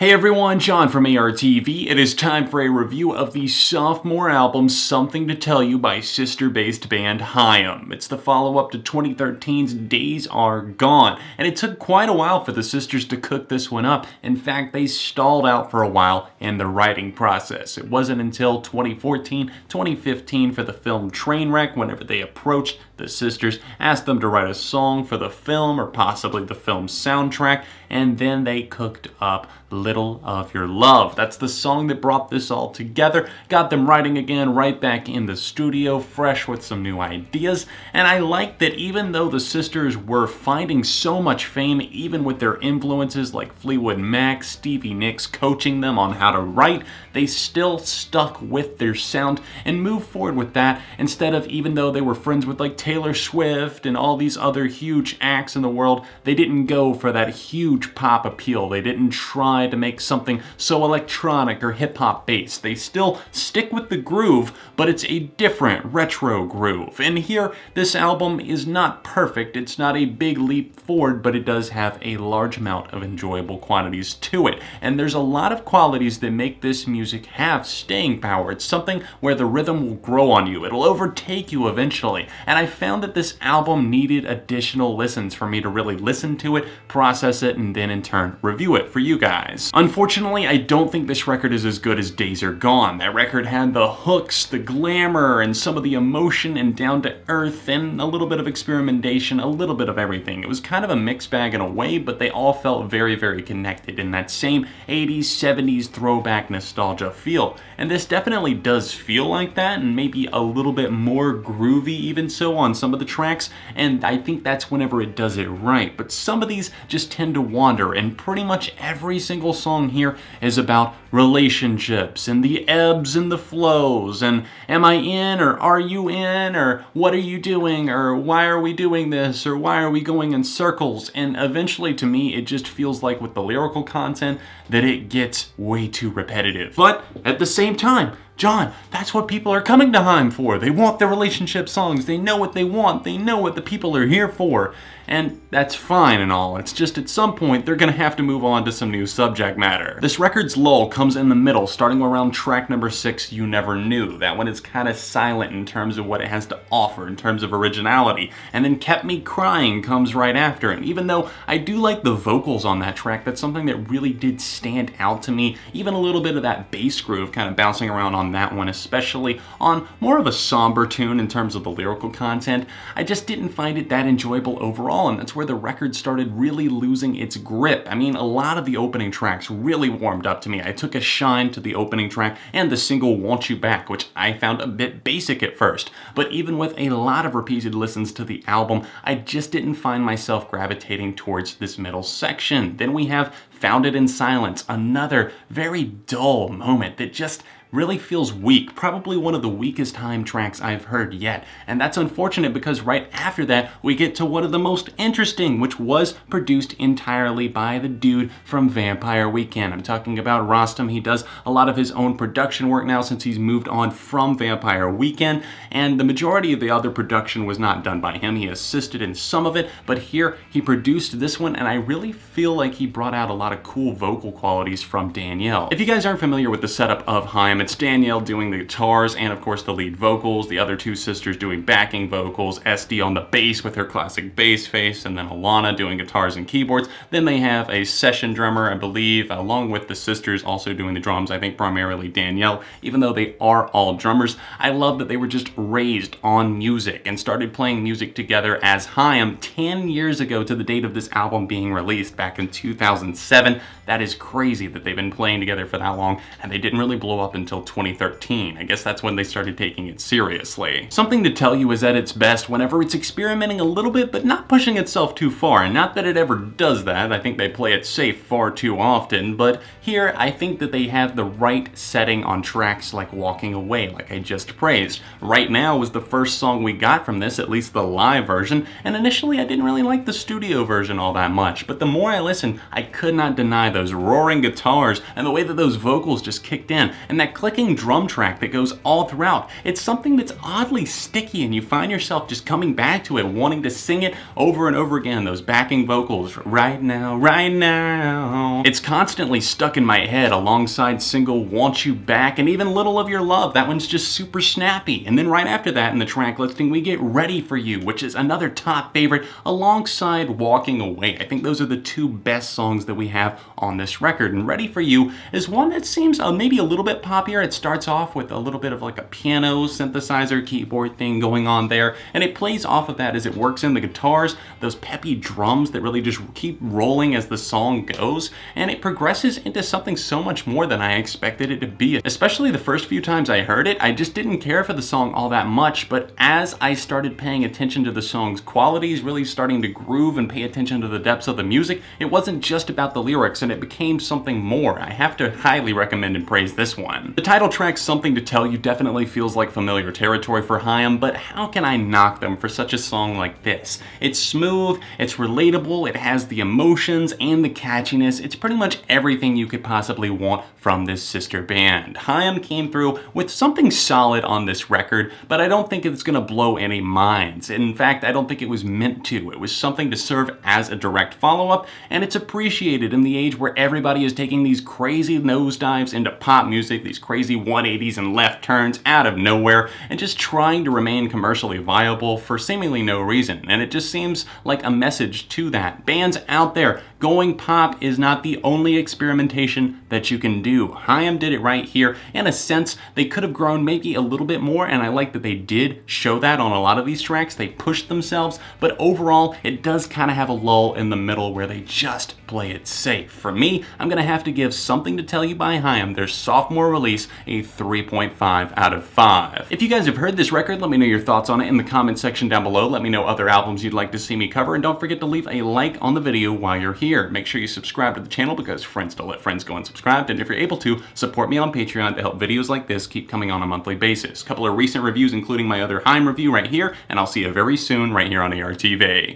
Hey everyone, John from ARTV. It is time for a review of the sophomore album Something to Tell You by sister-based band HAIM. It's the follow-up to 2013's Days Are Gone, and it took quite a while for the sisters to cook this one up. In fact, they stalled out for a while in the writing process. It wasn't until 2014, 2015 for the film Trainwreck, whenever they approached the sisters, asked them to write a song for the film or possibly the film's soundtrack, and then they cooked up Little of Your Love. That's the song that brought this all together, got them writing again right back in the studio, fresh with some new ideas. And I like that even though the sisters were finding so much fame, even with their influences like Fleetwood Mac, Stevie Nicks coaching them on how to write, they still stuck with their sound and moved forward with that, instead of, even though they were friends with like Taylor Swift and all these other huge acts in the world, they didn't go for that huge pop appeal. They didn't try to make something so electronic or hip-hop based. They still stick with the groove, but it's a different retro groove. And here, this album is not perfect. It's not a big leap forward, but it does have a large amount of enjoyable quantities to it. And there's a lot of qualities that make this music have staying power. It's something where the rhythm will grow on you. It'll overtake you eventually. And I found that this album needed additional listens for me to really listen to it, process it, and then in turn review it for you guys. Unfortunately, I don't think this record is as good as Days Are Gone. That record had the hooks, the glamour, and some of the emotion and down to earth, and a little bit of experimentation, a little bit of everything. It was kind of a mixed bag in a way, but they all felt very, very connected in that same 80s, 70s throwback nostalgia feel. And this definitely does feel like that, and maybe a little bit more groovy even so on some of the tracks, and I think that's whenever it does it right. But some of these just tend to wander, and pretty much every single song here is about relationships and the ebbs and the flows, and am I in, or are you in, or what are you doing, or why are we doing this, or why are we going in circles? And eventually, to me, it just feels like with the lyrical content that it gets way too repetitive. But at the same time, John, that's what people are coming to HAIM for. They want the relationship songs. They know what they want. They know what the people are here for. And that's fine and all. It's just at some point they're gonna have to move on to some new subject matter. This record's lull comes in the middle, starting around track number 6, You Never Knew. That one is kind of silent in terms of what it has to offer in terms of originality. And then Kept Me Crying comes right after. And even though I do like the vocals on that track, that's something that really did stand out to me. Even a little bit of that bass groove kind of bouncing around on that one, especially on more of a somber tune in terms of the lyrical content. I just didn't find it that enjoyable overall, and that's where the record started really losing its grip. I mean, a lot of the opening tracks really warmed up to me. I took a shine to the opening track and the single Want You Back, which I found a bit basic at first. But even with a lot of repeated listens to the album, I just didn't find myself gravitating towards this middle section. Then we have Founded in Silence, another very dull moment that just really feels weak, probably one of the weakest HAIM tracks I've heard yet. And that's unfortunate because right after that, we get to one of the most interesting, which was produced entirely by the dude from Vampire Weekend. I'm talking about Rostam. He does a lot of his own production work now since he's moved on from Vampire Weekend, and the majority of the other production was not done by him. He assisted in some of it, but here he produced this one, and I really feel like he brought out a lot of cool vocal qualities from Danielle. If you guys aren't familiar with the setup of HAIM, it's Danielle doing the guitars and of course the lead vocals, the other two sisters doing backing vocals, SD on the bass with her classic bass face, and then Alana doing guitars and keyboards. Then they have a session drummer, I believe, along with the sisters also doing the drums, I think primarily Danielle, even though they are all drummers. I love that they were just raised on music and started playing music together as HAIM 10 years ago to the date of this album being released back in 2007. That is crazy that they've been playing together for that long, and they didn't really blow up until 2013. I guess that's when they started taking it seriously. Something to Tell You is at its best whenever it's experimenting a little bit, but not pushing itself too far. And not that it ever does that. I think they play it safe far too often. But here, I think that they have the right setting on tracks like Walking Away, like I just praised. Right Now was the first song we got from this, at least the live version. And initially, I didn't really like the studio version all that much. But the more I listened, I could not deny those roaring guitars and the way that those vocals just kicked in, and that that clicking drum track that goes all throughout. It's something that's oddly sticky, and you find yourself just coming back to it, wanting to sing it over and over again. Those backing vocals, right now, right now. It's constantly stuck in my head alongside single Want You Back and even Little of Your Love. That one's just super snappy. And then right after that in the track listing, we get Ready For You, which is another top favorite alongside Walking Away. I think those are the two best songs that we have on this record. And Ready For You is one that seems maybe a little bit poppier. It starts off with a little bit of like a piano synthesizer keyboard thing going on there, and it plays off of that as it works in the guitars, those peppy drums that really just keep rolling as the song goes, and it progresses into something so much more than I expected it to be. Especially the first few times I heard it, I just didn't care for the song all that much, but as I started paying attention to the song's qualities, really starting to groove and pay attention to the depths of the music, it wasn't just about the lyrics, and it became something more. I have to highly recommend and praise this one. The title track, Something to Tell You, definitely feels like familiar territory for HAIM, but how can I knock them for such a song like this? It's smooth, it's relatable, it has the emotions and the catchiness. It's pretty much everything you could possibly want from this sister band. HAIM came through with something solid on this record, but I don't think it's gonna blow any minds. In fact, I don't think it was meant to. It was something to serve as a direct follow-up, and it's appreciated in the age where everybody is taking these crazy nosedives into pop music, these crazy 180s and left turns out of nowhere, and just trying to remain commercially viable for seemingly no reason. And it just seems like a message to that. Bands out there, going pop is not the only experimentation that you can do. HAIM did it right here. In a sense, they could have grown maybe a little bit more, and I like that they did show that on a lot of these tracks. They pushed themselves, but overall, it does kind of have a lull in the middle where they just play it safe. For me, I'm gonna have to give Something to Tell You by HAIM, their sophomore release, a 3.5 out of 5. If you guys have heard this record, let me know your thoughts on it in the comment section down below. Let me know other albums you'd like to see me cover, and don't forget to leave a like on the video while you're here. Make sure you subscribe to the channel because friends don't let friends go unsubscribed, and if you're able to, support me on Patreon to help videos like this keep coming on a monthly basis. A couple of recent reviews including my other HAIM review right here, and I'll see you very soon right here on ARTV.